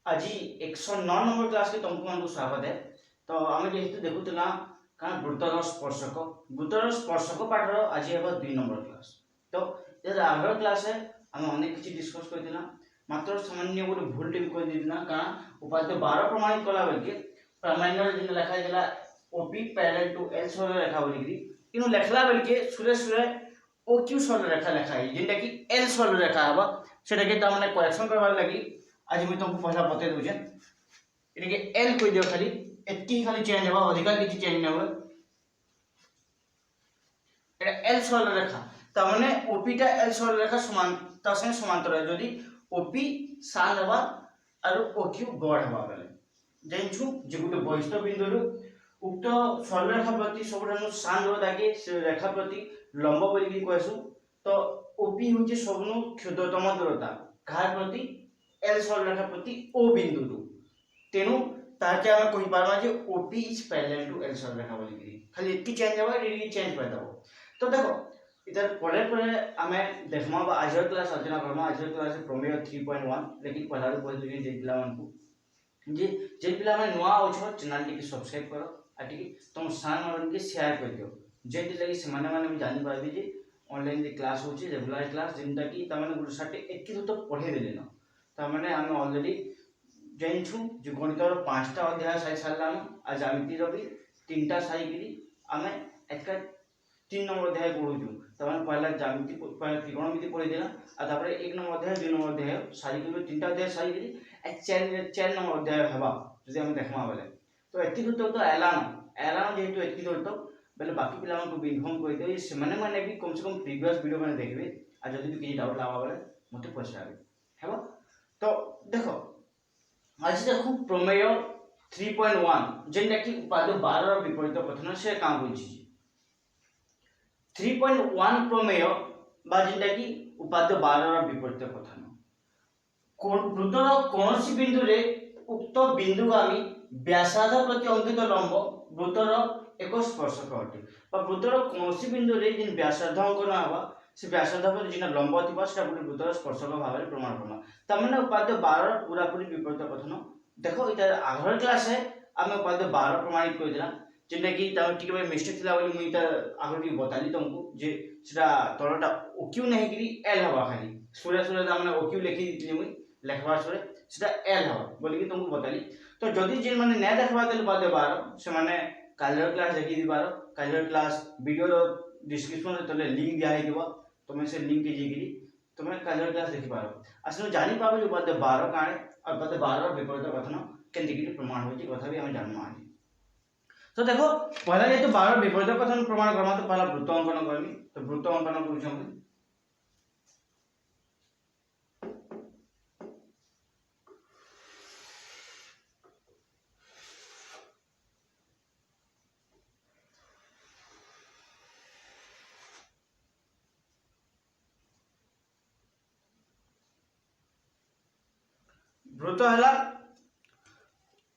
आज 109 number class के तुमको मन को स्वागत है। तो आम जेहेतु देखुला कौन वृत्तर स्पर्शक पाठर आज हे 2 नंबर क्लास। तो ये आगर क्लास है आम अनेक किसी डिस्कस करथिला मात्र सामान्य गोटे भूल टे कर देना कारण उपाध्य 12 प्रमाणित कला बेल के प्रामाण्य जिन लिखा गला ओपी पैरेलल टू एल सरल रेखा बोली करी इनु लेखला बेल के सुरे सुरे ओ क्यू सरल रेखा लिखा है जेंटा कि एल सरल रेखा हबा सेटा के त माने करेक्शन करबार लागि आज मैं तुमको पहला बता दूचे इनके एल कोई दियो खाली एत्की खाली चेंज होगा अधिकार किसी चेंज ना हुआ एटा एल सरल रेखा त माने ओपी टा एल सरल रेखा समानता से समांतर है यदि ओपी सान हवा और ओक्यू गड हवा बेले जेंछु जे गुटे वैशिष्ट बिंदु उक्त सरल रेखा प्रति सबठानु सान दागे से रेखा प्रति लंब बोली कहसु तो ओपी होचे सबनु क्षुद्रतम दूरता घार प्रति एल सरल रेखा प्रति ओ बिंदु तेनु ताके हम कहि पारमा जे OP is parallel to L सरल रेखा बोली खाली एत्की चेंज होगा डी चेंज कर दबो। तो देखो इधर परे परे हमें देखमा बा आज क्लास आलोचना करमा आज क्लास प्रमेय 3.1 लेकिन पहला तो बोल दिए जे पिला मन को जे पिला में नवा आछो चैनल टी सब्सक्राइब करो आ टी तुम सान मन के शेयर कर दियो जेति लगी से माने जानि पाबे जे ऑनलाइन जे क्लास होची रेगुलर क्लास जिनटा की तमने गुरु साटे एत्की तो पढ़े देले न तमने हम ऑलरेडी जानिछु जे गणितर 5टा अध्याय साइ सारलाम आ ज्यामिति रो भी 3टा साइ गिरी हमें एका 3 नंबर अध्याय पढुछु तमने पहला ज्यामिति पहला त्रिकोणमिति पढि देला आ तापर 1 नंबर अध्याय 2 नंबर अध्याय साइ गिरी 3टा अध्याय साइ गिरी ए 4 नंबर अध्याय हबा जदि हम देखमा बेले तो एत्की तो एलान जेहेतु एत्की तो बेले बाकी पिला को भी इन्फॉर्म कर दे से माने भी कम से कम प्रीवियस वीडियो माने देखबे आ जदि भी किसी डाउट लावा बेले मते पछाबे हेबो। तो देखो आज देखो प्रमेय 3.1 जेंटा कि उपाद्य 12 रो विपरीत कथन से काम बुझी 3.1 प्रमेय बा जेंटा कि उपाद्य 12 रो विपरीत कथन वृत्तर कोनोसी बिंदु रे उक्त बिंदुगामी व्यासार्ध प्रति अंकित लंब वृत्तर एक स्पर्शक अटे वृत्तर कोनोसी बिंदु रे जिन व्यासार्ध अंकन हवा से व्यासार्ध पर जिन लंब थिबा सेटा गुटे वृत्तर स्पर्शक भाव में प्रमाण करना तमने उपाद्य 12 पूरा पूरी विपरीत कथन देखो इधर आगर क्लास है आमे उपाद्य 12 प्रमाणित कर दिला जेंटा कि त टिके मिस्टेक थिला बोली मुई त आगर की बताली तुमको जे सेटा तळटा ओक्यू नहीं कि एल हवा खाली सुरे सुरे तमने ओक्यू लिखि दितली मुई लेखबा सुरे सेटा एल हवा बोली कि तुमको बताली। तो जदि जे माने नै देखबा देल उपाद्य 12 से माने कालर क्लास देखि दिबार कालर क्लास वीडियो डिस्क्रिप्शन रे तले लिंक दिया है दिबा तुम से लिंक के जेगिरी तुम कालर क्लास देखि पारो असलो जानि पाबो जे उपाद्य 12 काणे और उपाद्य 12 विपरीत कथन केनति कि प्रमाण होची कथा भी हम जानमा आज। तो देखो पहला जे तो 12 विपरीत कथन प्रमाण करमा तो पहला वृत्त अंकन करमी तो वृत्त अंकन करू हम वृत्त हला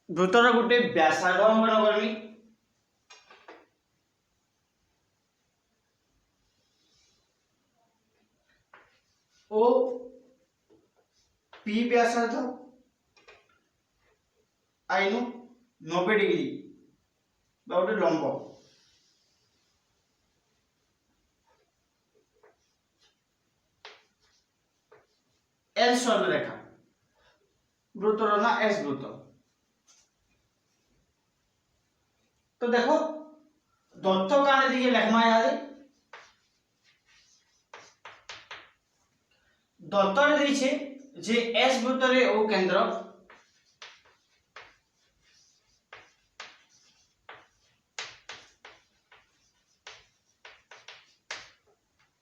वृत्तर गोटे व्यासार्ध अंकन करमी ओ पी व्यासार्ध आइनु 90 डिग्री गोटे लंब एल सरल रेखा वृत्तर ना एस वृत्त। तो देखो दत्त काने दिए लेखमा याद दत्त रे दैछे जे एस वृत्त रे ओ केंद्र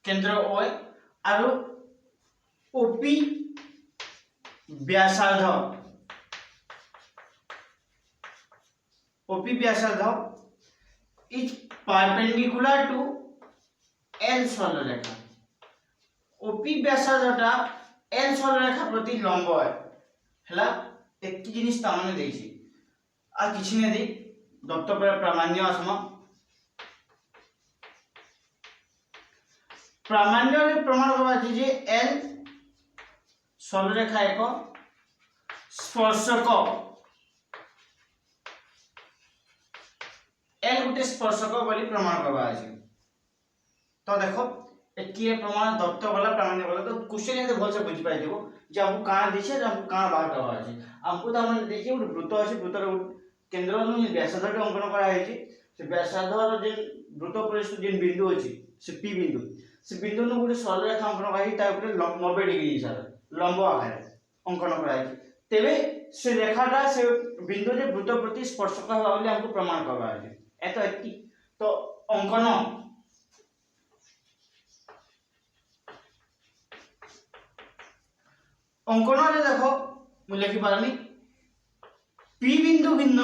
केंद्र ओ और ओपी व्यासार्ध ओपी व्यासार्ध इज परपेंडिकुलर टू एल सरल रेखा ओपी व्यासार्धटा एल सरल रेखा प्रति लंब है हला एत्की जिनिस तामने देछि आ किछि ने दे दत्त पर प्रामाण्य असम प्रामाण्य रे प्रमाण करबा जे एल सरल रेखा एक स्पर्शक एल गोटे स्पर्शक बोली प्रमाण करवा अछि। तो देखो एकी प्रमाण दत्त वाला प्रमाण वाला तो क्वेश्चन ये बहुत से बुझ पाइ देबो जे हमको कहां दिछे जे हमको कहां बाहर करवा अछि। हमको त हमन देखिए एक वृत्त अछि, वृत्तर केंद्र नु व्यासार्ध के अंकन करा है से व्यासार्ध जे वृत्त परिस्थ जे बिंदु अछि से पी बिंदु, से बिंदु नु गोटे सरल रेखा अंकन करा है, ता ऊपर 90 डिग्री हिसाब लंब आकार अंकन करा है। तेबे से रेखाटा से बिंदु जे वृत्त प्रति स्पर्शक हवा बोली हमको प्रमाण करवा है। एतो एति तो अंकन अंकन रे देखो मु लिखि पारनी पी बिंदु भिन्न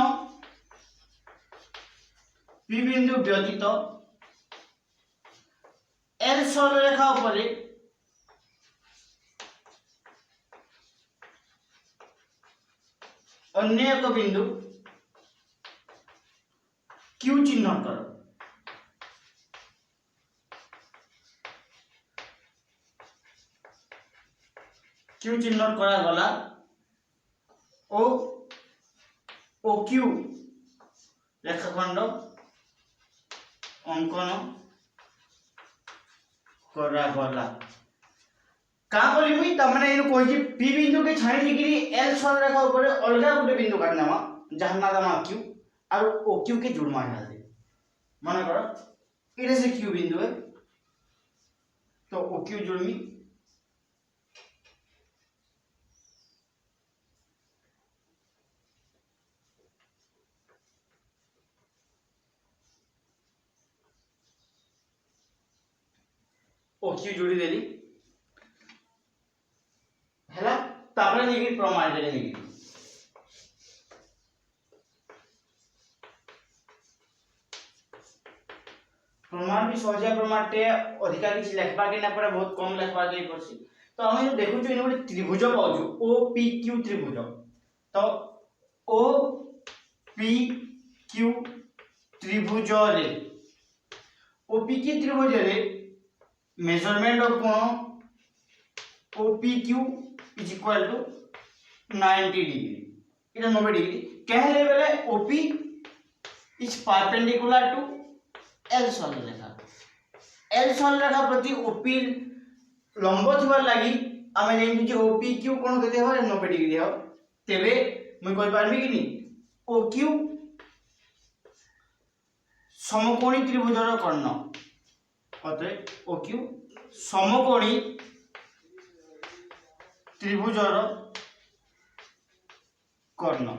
पी बिंदु व्यतीत एल सरल रेखा उपरे अन्य एक बिंदु क्यू चिन्ह कर। क्यू चिन्ह करा गला ओ ओ क्यू रेखाखंड अंकन करा गला। का बोली मुई त माने एनु कोइ जे पी बिंदु के छाई डिग्री एल सरल रेखा ऊपर अलगा गुटे बिंदु काटनामा जहां ना दमा क्यू और ओ क्यू के जुड़मा डाल दे। माने कर इधर से क्यू बिंदु है तो ओ क्यू जुड़मी ओ क्यू जोड़ी देली हैला तापर निगी प्रमाण देले निगी प्रमाण भी सहज प्रमाण टे अधिकार किछ लिखबा के ना पड़े, बहुत कम लिखबा के पड़सी। तो हम देखु छु इने त्रिभुज पाउछु ओ पी क्यू त्रिभुज। तो ओ पी क्यू त्रिभुज रे ओ पी क्यू त्रिभुज रे मेजरमेंट ऑफ कोण O P Q is equal to 90 degree. इटा 90 डिग्री कहले बेले O P is perpendicular to L सरल रेखा। एल सरल रेखा प्रति ओपी लंब थिबार लागि आमे जेमि जे ओपी क्यू कोन केते हो 90 डिग्री हो। तेबे मुई कहि पारबी कि नी ओ क्यू समकोणी त्रिभुजर कर्ण अतः ओ क्यू समकोणी त्रिभुजर कर्ण।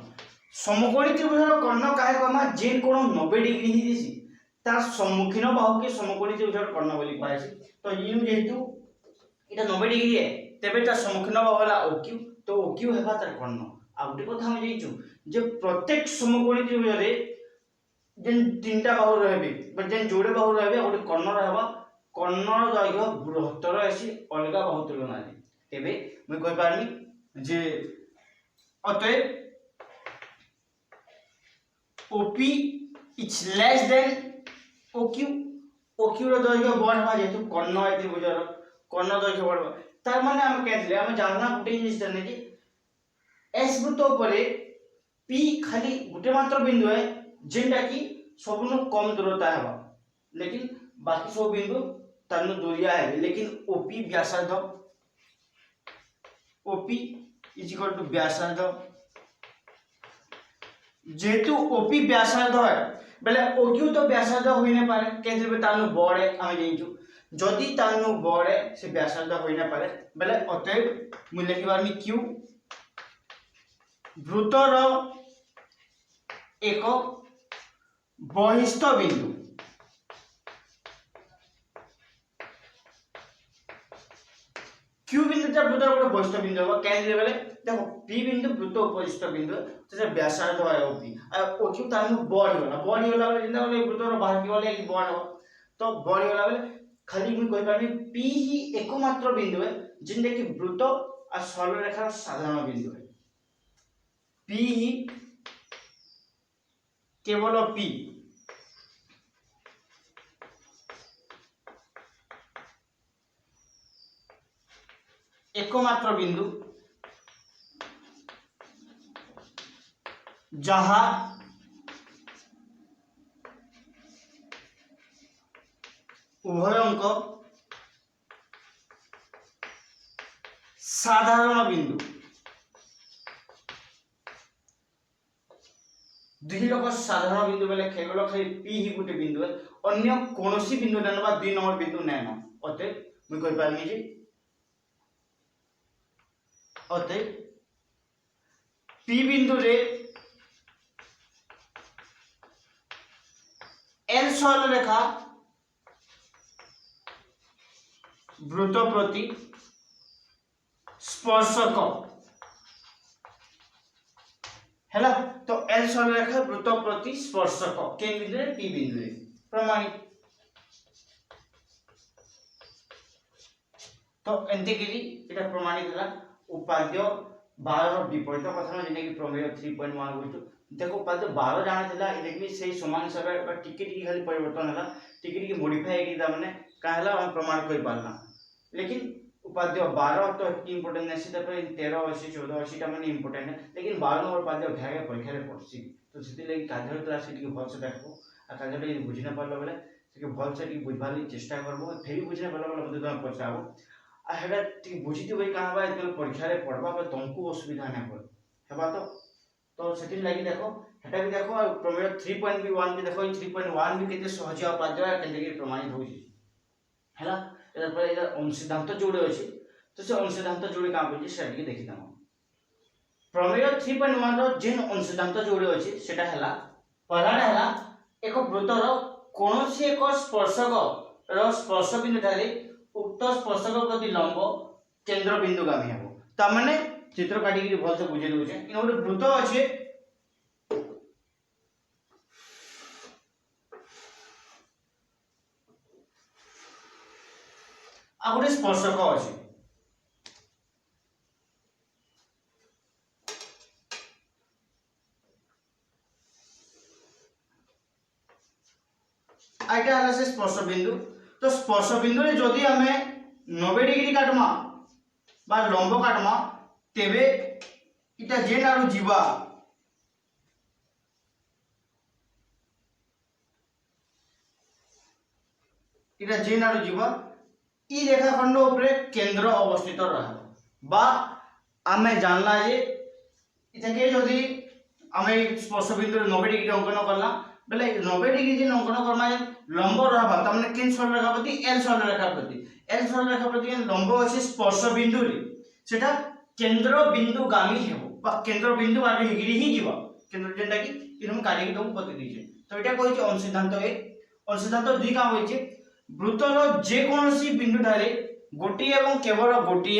समकोणी त्रिभुजर कर्ण काहे कमा जे कोण 90 डिग्री ही दिसी तार सम्मुखीन बाहु के समकोणी त्रिभुजर कर्ण बोली पाइछि। तो इनु जेतु इटा 90 डिग्री है तेबे तार सम्मुखीन बाहु होला ओ क्यू, तो ओ क्यू हेबा तार कर्ण। आ गुटे कथा हम जइछु जे प्रत्येक समकोणी त्रिभुज रे जेन तीनटा बाहु रहबे बट जेन जोड़े बाहु रहबे गुटे कर्ण रहबा। कर्ण दैर्घ्य बृहत्तर आसी अलगा बाहु तुलना रे। तेबे मैं कहि पारनी जे अतः OP is less than OQ. OQ रो दैर्घ्य बढ़वा जेतु कर्ण है त्रिभुजर कर्ण दैर्घ्य बढ़वा तार माने हम कहले हम जानना गुटे जिनिस जाने जे एस वृत्त ऊपर पी खाली गुटे मात्र बिंदु है जेंटा की सबनु कम दूरता है, लेकिन बाकी सब बिंदु तनु दूरिया है। लेकिन ओपी व्यासार्ध ओपी इज इक्वल टू व्यासार्ध जेतु ओपी व्यासार्ध है बेले ओक्यू तो व्यासार्ध होई न पारे केजे तानु बड़े हम जेइछु जदी तानु बड़े से व्यासार्ध होई न पारे बेले अतएव मु लिखिबारनी क्यू वृत्तर एक बहिस्थ बिंदु क्यू बिंदु जब वृत्तर गोटे बहिस्थ बिंदु होगा केजे बेले देखो पी बिंदु वृत्त उपरिस्थ बिंदु तो से व्यासार्ध है ओपी आ ओक्यू तानु बड़ी होला बेले जिंदा बोले वृत्तर बाहर की वाले एक बड़ हो तो बड़ी होला बेले खाली मु कहि पाबी पी ही एकमात्र बिंदु है जिंदे कि वृत्त और सरल रेखा साधारण बिंदु है। पी ही केवल पी एकमात्र बिंदु जहाँ उभयंक साधारण बिंदु दुई लोक साधारण बिंदु बेले केवल खाली पी ही गोटे बिंदु है अन्य कौनसी बिंदु ना बा 2 नंबर बिंदु नै न अते मुई कहि पारमी जे अते पी बिंदु रे एल सरल रेखा वृत्त प्रति स्पर्शक है तो एल सरल रेखा वृत्त प्रति स्पर्शक के बिंदु रे पी बिंदु रे प्रमाणित तो एंते केली एटा प्रमाणित हला उपाद्य 12 विपरीत कथन जेने कि प्रमेय 3.1 होइतो देखो उपाद्य 12 जाना थिला एलेकि सेही समान हिसाब टिके टिके खाली परिवर्तन हला टिके टिके मॉडिफाई हेकी ता माने काहला हम प्रमाण कर पालना लेकिन उपाद्य 12 तो इंपोर्टेंट नहीं था 13 80 14 80 टा माने इंपोर्टेंट है लेकिन 12 नंबर उपाद्य भागे परीक्षा रे पड़सी तो सेति लागि काजल क्लास टिके भल से देखो आ काजल टिके बुझिना पारलो बेले से भल से टिके बुझबाली चेष्टा करबो फेरी बुझिना पारलो बेले मते तुम पछाबो आ हेडा टिके बुझिति होई काहा बा एतले परीक्षा रे पढ़बा पर तुमको असुविधा नै हो हेबा तो सेति लागि देखो हेटा भी देखो प्रमेय 3.1 भी देखो 3.1 भी केते सहज उपाद्य केते के प्रमाणित होई हैला एदा पर एदा अंशसिद्धांत जोड़े अछि तो से अंशसिद्धांत जोड़े काम होई से टिके देखि दम प्रमेय 3.1 रो जेन अंशसिद्धांत जोड़े अछि सेटा हैला पहला हैला एक वृत्तर कोनोसी एक स्पर्शक रो स्पर्श बिंदु थाले उक्त स्पर्शक प्रति लंब केंद्र बिंदुगामी हेबो त माने चित्र काटी के भल से बुझे दउ छै इन गोटे वृत्त अछि आ गोटे स्पर्शक अछि आइटा हला से स्पर्श बिंदु तो स्पर्श बिंदु रे जदी हमें 90 डिग्री काटमा बा लंब काटमा तेबे इटा जेन आरो जीवा इटा जेन आरो जीवा ई रेखाखंड उपरे केंद्र अवस्थित रहबो बा आमे जानला जे इटा के जदी आमे स्पर्श बिंदु 90 डिग्री अंकन करला बेले 90 डिग्री जे अंकन करमा लंब रहबा त माने केन सरल रेखा प्रति एल सरल रेखा प्रति लंब अछि स्पर्श बिंदु रे सेटा केंद्र बिंदु गामी हेबो बा केंद्र बिंदु बारे हिगिरी ही जीवा केंद्र जेंटा कि इनम कार्य के तुम बते दीजे तो एटा कोइ छै अंशसिद्धांत ए अंशसिद्धांत दुई काम होय छै वृत्तर जे कोनोसी बिंदु धारे गोटी एवं केवल गोटी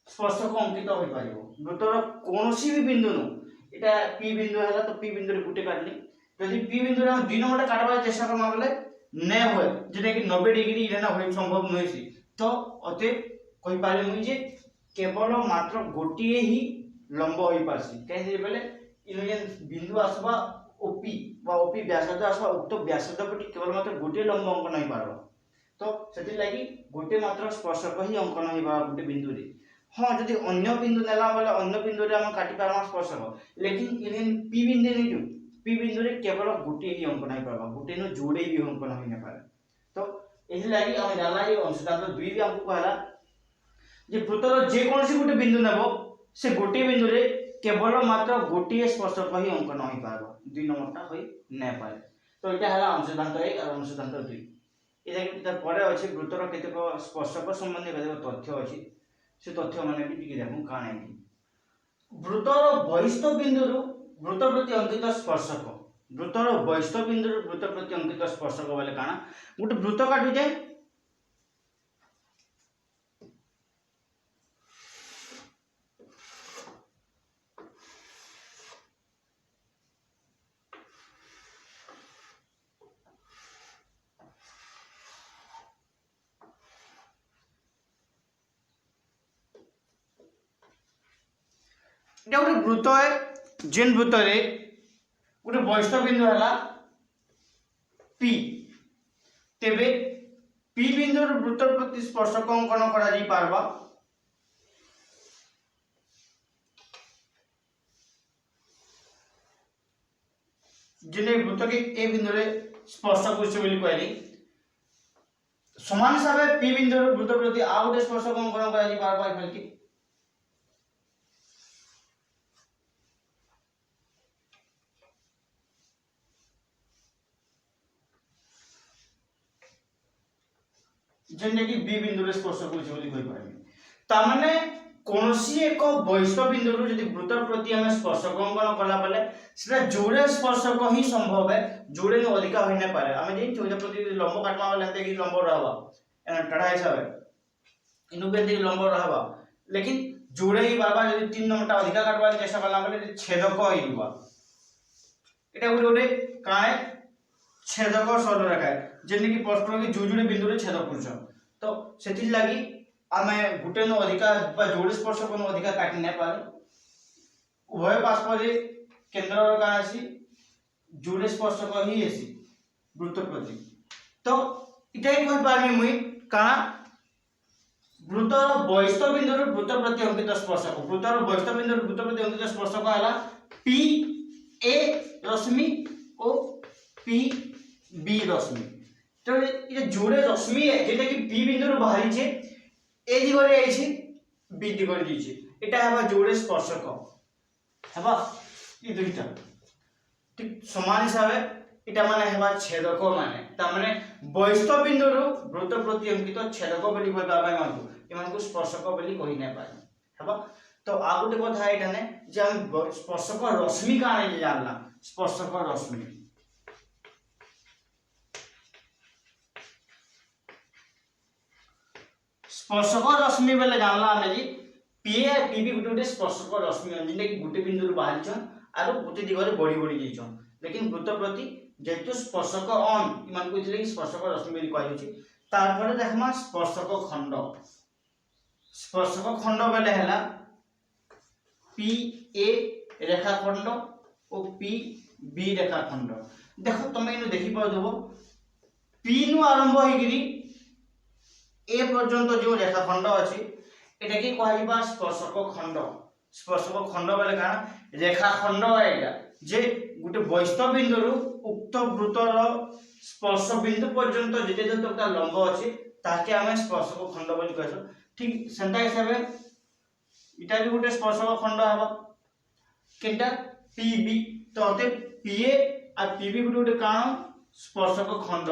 स्पर्शक अंकित होई पारिबो वृत्तर कोनोसी भी बिंदु न एटा पी बिंदु हला तो पी बिंदु रे गुटे काटली यदि पी बिंदु रे हम 2 नंबर काटबा चेष्टा करबा बेले नै होय जेटा कि 90 डिग्री इरेना होय संभव नहिसी तो अते कहि पारे मुई जे केवल मात्र गोटिए ही लंब होई पासी कहि बेले इनो जे बिंदु आसबा ओपी बा ओपी व्यासार्ध आसबा उक्त व्यासार्ध प्रति केवल मात्र गोटिए लंब अंकन होई पारबो तो सेति लागि गोटे मात्र स्पर्शक ही अंकन होइबा गोटे बिंदु रे हां जदि अन्य बिंदु नेला बेले अन्य बिंदु रे हम काटि पारमा स्पर्शक लेकिन इरेन पी बिंदु नै जो पी बिंदु रे केवल गोटे ही अंकन होई पारबा गोटे न जोड़े भी अंकन होई नै पारे तो एहि लागि हम जानला जे अंशसिद्धांत 2 भी हमको कहला जे वृत्तर जे कोनसी गोटे बिंदु नेबो से गोटे बिंदु रे केवल मात्र गोटे स्पर्शक ही अंकन होई पारबा 2 नंबरटा होई नै पारे तो एटा हला अंशसिद्धांत 1 और अंशसिद्धांत 2 एटा तार परे अछि वृत्तर केतेक स्पर्शक संबंधी केतेक तथ्य अछि से तथ्य माने भी टिके देखु काना है वृत्तर बहिस्थ बिंदु वृत्त प्रति अंकित स्पर्शक वृत्तर बहिस्थ बिंदु वृत्त प्रति अंकित स्पर्शक वाले काना गोटे वृत्त काटु जे गोटे वृत्त है जेन वृत्त रे गोटे बहिस्थ बिंदु हला पी तेबे पी बिंदु वृत्त प्रति स्पर्शक अंकन करा जी पारबा जिने वृत्त के ए बिंदु रे स्पर्श करछे बोली कहली समान हिसाब से पी बिंदु वृत्त प्रति आ गोटे स्पर्शक अंकन करा जी बार बार फलकी जेने कि बी बिंदु रे स्पर्श करछे बोली कहि पारबे ता माने कोनोसी एक वैशिष्ट बिंदु रु यदि वृत्त प्रति हम स्पर्शक अंकन कला पले सेटा जोड़े स्पर्शक ही संभव है जोड़े नु अधिका होई न पारे हम जे चौजा प्रति लंब काटमा वाला ते कि लंब रहबा एना टड़ा हिसाब है इनु के दे लंब रहबा लेकिन जोड़े ही बार बार यदि 3 नंबर टा अधिका काटबा चेष्टा करला पले छेदक होइबा एटा गोटे काय छेदक सरल रेखा जेने कि परस्पर के जोजुड़े बिंदु रे छेद करछ तो सेति लागि आमे गुटे नो अधिका बा जोड़ी स्पर्शक नो अधिका काटि नै पारे उभय पारस्पर केंद्र का आसी जोड़ी स्पर्शक ही आसी वृत्त प्रति तो इटाई कहि पारमी मुई का वृत्तर वैशिष्ट बिंदु वृत्त प्रति अंकित स्पर्शक वृत्तर वैशिष्ट बिंदु वृत्त प्रति अंकित स्पर्शक हला पी ए रश्मि और पी बी रश्मि तो ये जोड़े रश्मि है जेटा कि पी बिंदु बाहरी छे ए दिगरे आइछि बी दिगरे दिछि एटा हबा जोड़े स्पर्शक हबा ई दुईटा ठीक समान हिसाब है एटा माने हबा छेदक माने ता माने वैशिष्ट बिंदु वृत्त प्रति अंकित छेदक बोली कहि पाबा मानकु एमान को स्पर्शक बोली कहि नै पाइ हबा तो आ गुटे कथा एटा ने जे हम स्पर्शक रश्मि काने जे जानला स्पर्शक रश्मि स्पर्शक रश्मि बेले जानला हमें G P A P B गुटे स्पर्शक रश्मि जिने कि गुटे बिंदु बाहरी छन आरो गुटे दिगरे बड़ी बड़ी जई छन लेकिन वृत्त प्रति जेतु स्पर्शक अन इमान को दिले स्पर्शक रश्मि बेली कहै छै तार परे देखमा स्पर्शक खंड बेले हला पी ए रेखा खंड और पी बी रेखा खंड देखो तमे इनु देखि पाउ देबो पी नु आरंभ होइगिरी ए पर्यंत जो रेखा खंड अछि एटा की कहइबा स्पर्शक खंड बेले का रेखा खंड एटा जे गुटे वैशिष्ट बिंदु उक्त वृत्तर स्पर्श बिंदु पर्यंत जेते जतक लंब अछि ताके हमें स्पर्शक खंड बोली कहसो ठीक सेंटा हिसाब इटा भी गुटे स्पर्शक खंड हबा केनटा पीबी तो अते पीए और पीबी गुटे काण स्पर्शक खंड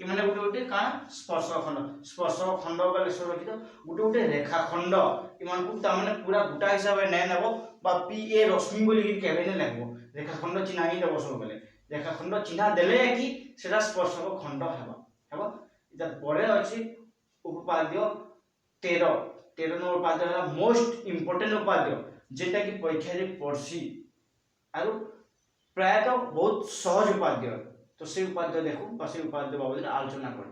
कि माने गुटे का स्पर्शक खंड बेले सुरक्षित गुटे रेखा खंड इमान को ता माने पूरा गुटा हिसाब नै नेबो बा पी ए रश्मि बोली कि केबे नै लेबो रेखा खंड चिन्हा ही देबो सब बेले रेखा खंड चिन्हा देले कि सेटा स्पर्शक खंड हेबा इता परे अछि उपपाद्य 13 नंबर उपाद्य है मोस्ट इंपोर्टेंट उपाद्य जेटा कि परीक्षा रे पड़सी आरो प्राय तो बहुत सहज उपाद्य तो से उपाद्य देखो बा से उपाद्य बाबद आलोचना कर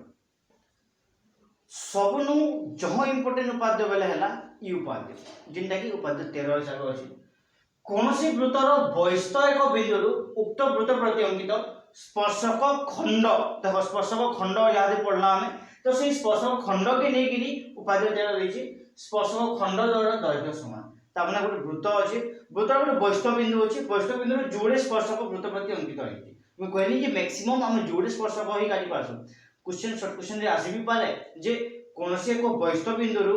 सबनु जह इंपोर्टेंट उपाद्य बेले हला ई उपाद्य जिनटा कि उपाद्य 13 हिसाब अछि कोनोसी वृत्तर वैशिष्ट एक बिंदु उक्त वृत्त प्रति अंकित स्पर्शक खंड देखो स्पर्शक खंड याद पढ़ला हमें तो से स्पर्शक खंड के नै गिरी उपाद्य 13 देछि स्पर्शक खंड द्वारा दैर्घ्य समान ता माने गोटे वृत्त अछि वृत्तर गोटे वैशिष्ट बिंदु अछि वैशिष्ट बिंदु जोड़े स्पर्शक वृत्त प्रति अंकित अछि मैं कहली कि मैक्सिमम हम जोड़े स्पर्शक ही काटी पासु क्वेश्चन शॉर्ट क्वेश्चन रे आसी भी पारे जे कोनोसी एक वैशिष्ट बिंदु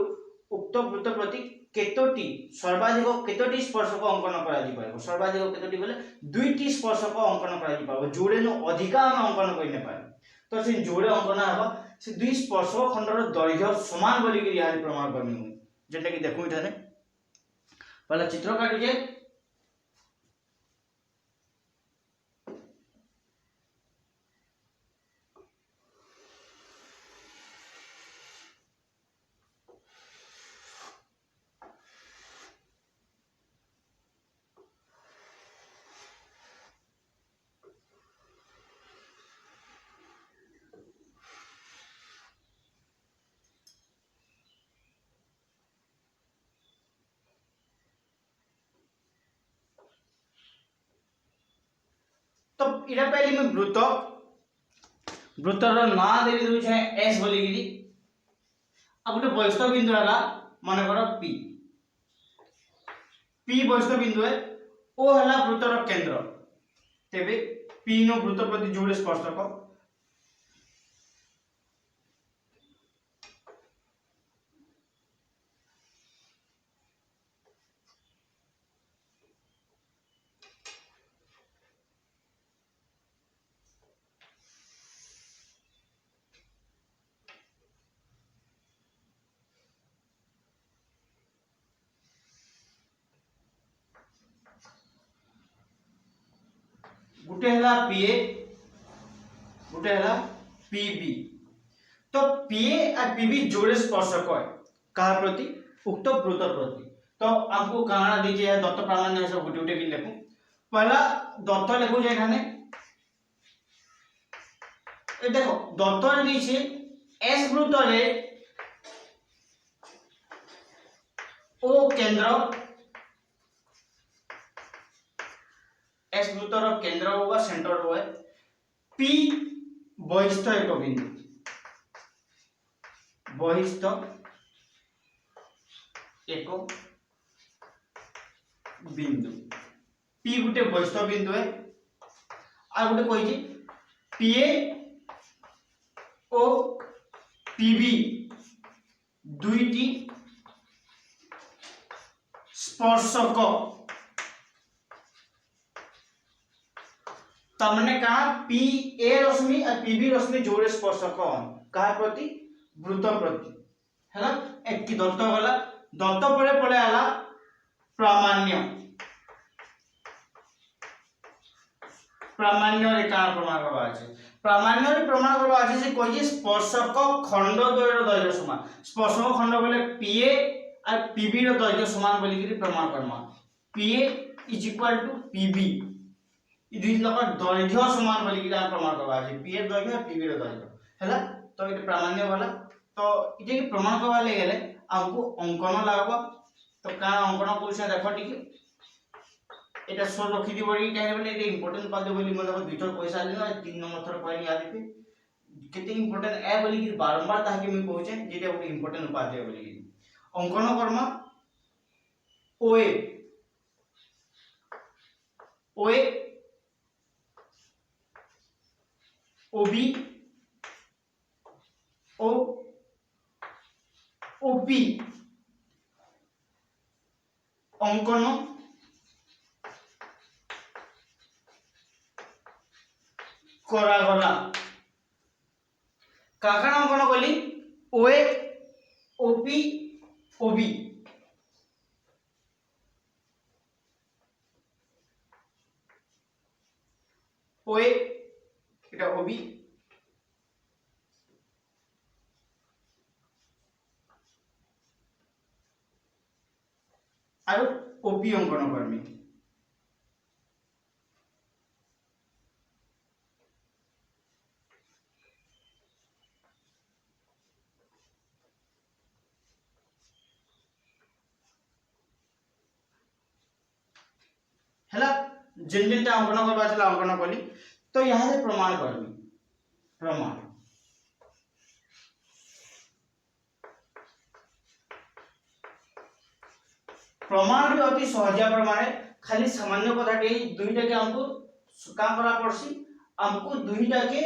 उक्त वृत्त प्रति केतोटी सर्वाधिक केतोटी स्पर्शक अंकन करा जी पाबो सर्वाधिक केतोटी बोले दुईटी स्पर्शक अंकन करा जी पाबो जोड़े नो अधिका हम अंकन करि नै पारे तो से जोड़े अंकन हबा से दुई स्पर्शक खंडर दैर्घ्य समान बोली कि यार प्रमाण करनी जेटा कि देखु इठाने पहला चित्र काटि जे तो इरा पहले मैं वृत्तर ना दे दउ छै एस बोली गिरी अब गोटे वैशिष्ट बिंदु हला माने कर पी वैशिष्ट बिंदु है ओ हला वृत्तर केंद्र तेबे पी नो वृत्त प्रति जोड़े स्पर्शक गुटे हला पीए गुटे हला पीबी तो पीए और पीबी जोड़े स्पर्शक है कहा प्रति उक्त वृत्त प्रति तो आपको काना दीजिए दत्त प्रामाण्य सब गुटे गुटे की लिखूं पहला दत्त लिखो जे एखाने ए देखो दत्त दीजिए एस वृत्त रे ओ केंद्र एस वृत्तर केंद्र होगा सेंटर होगा पी बहिस्थ एक बिंदु बहिस्थ एक बिंदु पी गुटे बहिस्थ बिंदु है आ गुटे कहि पीए ओ पीबी दुईटी स्पर्शक तमने कहा पी ए रश्मि और पीबी रश्मि जोड़े स्पर्शक कहा प्रति वृत्त प्रति है एक की दत्त गला दत्त परे पड़े आला प्रामाण्य प्रामाण्य रे का प्रमाण करबा আছে प्रामाण्य रे प्रमाण करबा আছে से कहि स्पर्शक खंड द्वयर दैर्घ्य समान स्पर्शक खंड बोले पीए और पीबी रो दैर्घ्य समान बोली कि प्रमाण करमा पीए इज इक्वल टू पीबी इ दुई लकर दैर्घ्य समान बोली कि प्रमाण करबा আছে पी एर दैर्घ्य पीबी रो दैर्घ्य हैला तो ये प्रामाण्य वाला तो इजे कि प्रमाण करबा ले गेले हमको अंकन लागबो तो का अंकन कोइसे देखो ठीक এটা সর রখি দিব কি কাহে বলে এটা ইম্পর্টেন্ট পাদ বলি মনে দুইটা পয়সা আলি না তিন নম্বর থর কইনি याद पे केते इम्पोर्टेंट ए बोली कि बारंबार ताके मैं कहूचे जेटा ଗୋଟେ इम्पोर्टेंट उपाध्याय बोली कि अंकन कर्म ओए ओए ओबी ओ ओपी अंकन करा गला काकाण अंकन कली ओए ओपी ओबी ओए এটা ওবি আর ওপি অঙ্কন করমি हैला जिन जिनटा अंकन करबा छला अंकन कली तो यहाँ से प्रमाण करमी प्रमाण प्रमाण भी अति सहज प्रमाण है खाली सामान्य कथाटे दुईटा के हमको का करा पड़सी हमको दुईटा के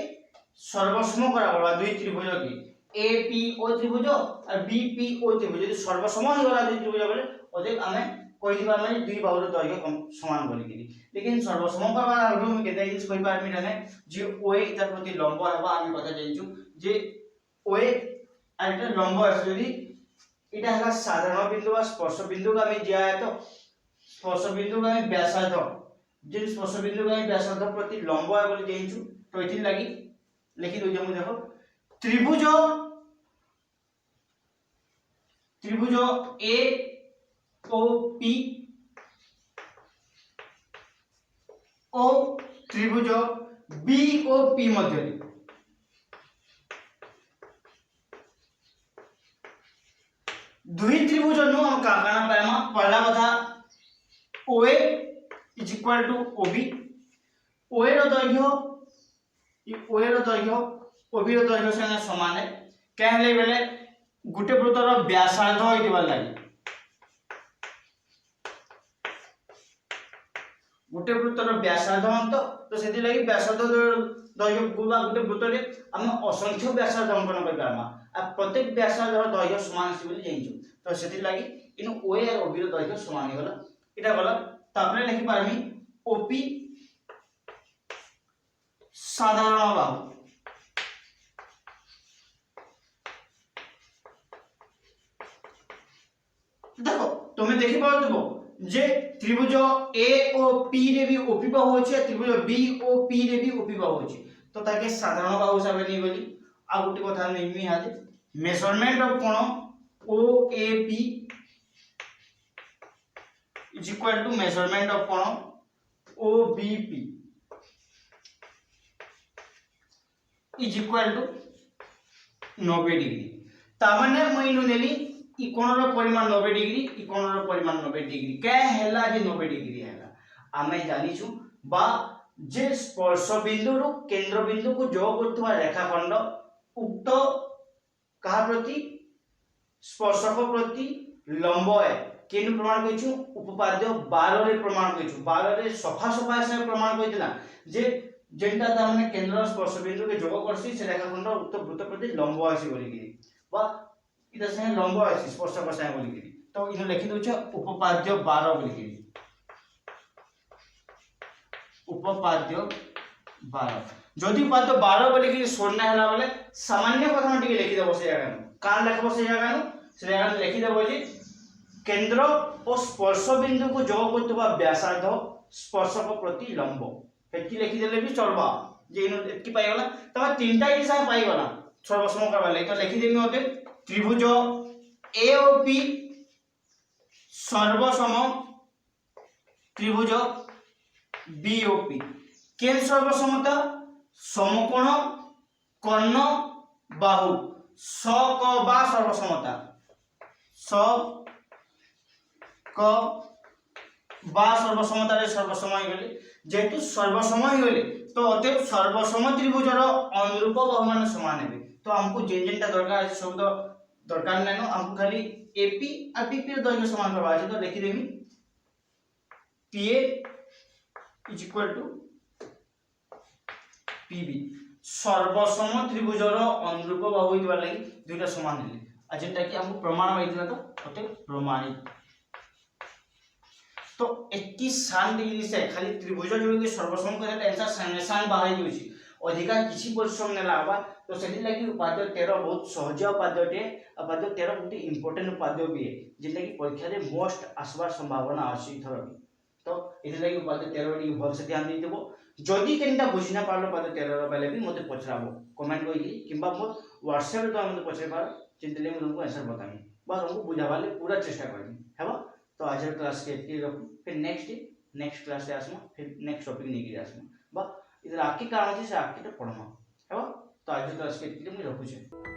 सर्वसम करा पड़बा दुई त्रिभुज की ए पी ओ त्रिभुज और बी पी ओ त्रिभुज यदि सर्वसम हो गला दुई त्रिभुज बोले ओते हमें कोई दिबा माने दुई बाहुर दैर्घ्य समान बोली कि लेकिन सर्वसम करबा आगु में केते यूज करि पारमी ना जे ओए इतर प्रति लंब हेबा आमी कथा जानछु जे ओए आइटा लंब है यदि इटा हला साधारण बिंदु बा स्पर्श बिंदु का में जिया है तो स्पर्श बिंदु का में व्यासार्ध जे स्पर्श बिंदु का में व्यासार्ध प्रति लंब है बोली जानछु तो इथिन लागि लिखि दो जमु देखो त्रिभुज त्रिभुज ए ओ पी ओ त्रिभुज बी ओ पी मध्य दुई त्रिभुज नु हम का करना पाएमा पहला कथा ओए इज इक्वल टू ओबी ओए रो दैर्घ्य ओबी रो दैर्घ्य से समान है कहले बेले गुटे वृत्तर व्यासार्ध होइतिबा लागि गोटे वृत्तर व्यासार्ध अंत तो सेति लागि व्यासार्ध दैर्घ्य गुबा गुटे वृत्तरे हम असंख्य व्यासार्ध अंकन कर पामा आ प्रत्येक व्यासार्धर दैर्घ्य समान अछि बोली जानिछु तो सेति लागि इन ओए और ओबी र दैर्घ्य समान होला इटा गला तापरे लिखि पारमी ओपी साधारण बाहु देखो तुम देखि पाउथबो जे त्रिभुज ए ओ पी रे भी ओपी बाहु अछि त्रिभुज बी ओ पी रे भी ओपी बाहु अछि तो ताके साधारण बाहु हिसाब नै बोली आ गुटी कथा नेमी हादे मेजरमेंट ऑफ कोण O A P is equal to measurement of कोण O B P is equal to 90 degree तामने मइनु नेली इ कोणर परिमाण 90 डिग्री इ कोणर परिमाण 90 डिग्री के हैला जे 90 डिग्री हैला आमे जानि छु बा जे स्पर्श बिंदु रु केंद्र बिंदु को जोग करथवा रेखाखंड उक्त कहा प्रति स्पर्शक प्रति लंब है केनु प्रमाण कइछु उपपाद्य 12 रे प्रमाण कइछु 12 रे सफा सफा से प्रमाण कइतला जे जेंटा ता माने केंद्र स्पर्श बिंदु के जोग करसी से रेखाखंड उक्त वृत्त प्रति लंब आसी बोली कि बा इदा से लंब आसी स्पर्शक से बोली कि तो इनो लिखि दोछ उपपाद्य 12 बोली कि उपपाद्य 12 जदि उपाद्य 12 बोली कि सोना हला बोले सामान्य कथा टिके लिखि देबो से जगह कान लिखबो से जगह से जगह लिखि देबो जे केंद्र और स्पर्श बिंदु को जोग करतबा व्यासार्ध स्पर्शक प्रति लंब एकी लिखि देले भी चलबा जे इनो एकी पाई गला तबा तीनटा हिसाब पाई गला सर्वसम करबा ले तो लिखि देमी होते त्रिभुज ए ओ पी सर्वसम त्रिभुज बी ओ पी केन सर्वसमता समकोण कर्ण बाहु स क बा सर्वसमता स क बा सर्वसमता रे सर्वसमय गेले जेतु सर्वसमय गेले तो अते सर्वसम त्रिभुजर अनुरूप बाहु मान समान हेबे तो हमको जेन जेनटा दरकार है सब दरकार नै न हमको खाली एपी और बीपी रे दैर्घ्य समान करबा छै तो लिखि देमी पीए इज इक्वल टू पीबी सर्वसम त्रिभुजर अनुरूप बाहु होइबा लागि दुइटा समान देले आ जेंटा कि हमको प्रमाण होइतला तो अते प्रमाणित तो 21 डिग्री से खाली त्रिभुज जोड़ के सर्वसम करे आंसर समेसन बाहर होइछि अधिका किछि परिश्रम नै लागबा तो सेति लागि उपाद्य 13 बहुत सहज उपाद्यटे उपाद्य 13 बहुत इंपोर्टेंट उपाद्य भी है जेंटा कि परीक्षा रे मोस्ट आसबार संभावना अछि थर तो एति लागि उपाद्य 13 डी भल से ध्यान दै देबो जदि केनटा बुझिना पारलो उपाद्य 13 रो पहले भी मते पछराबो कमेंट करिकि किबा मो व्हाट्सएप रे तो मते पछरे पार चिंतले मैं तुमको आंसर बतामी बस हमको बुझावाले पूरा चेष्टा करनी हेबा तो आज क्लास के एति रखू फिर नेक्स्ट क्लास से आसमा फिर नेक्स्ट टॉपिक नेकी आसमा बा इधर आपकी काम अछि से आपके तो पढ़मा हेबा तो आज क्लास के एति मैं रखू छै।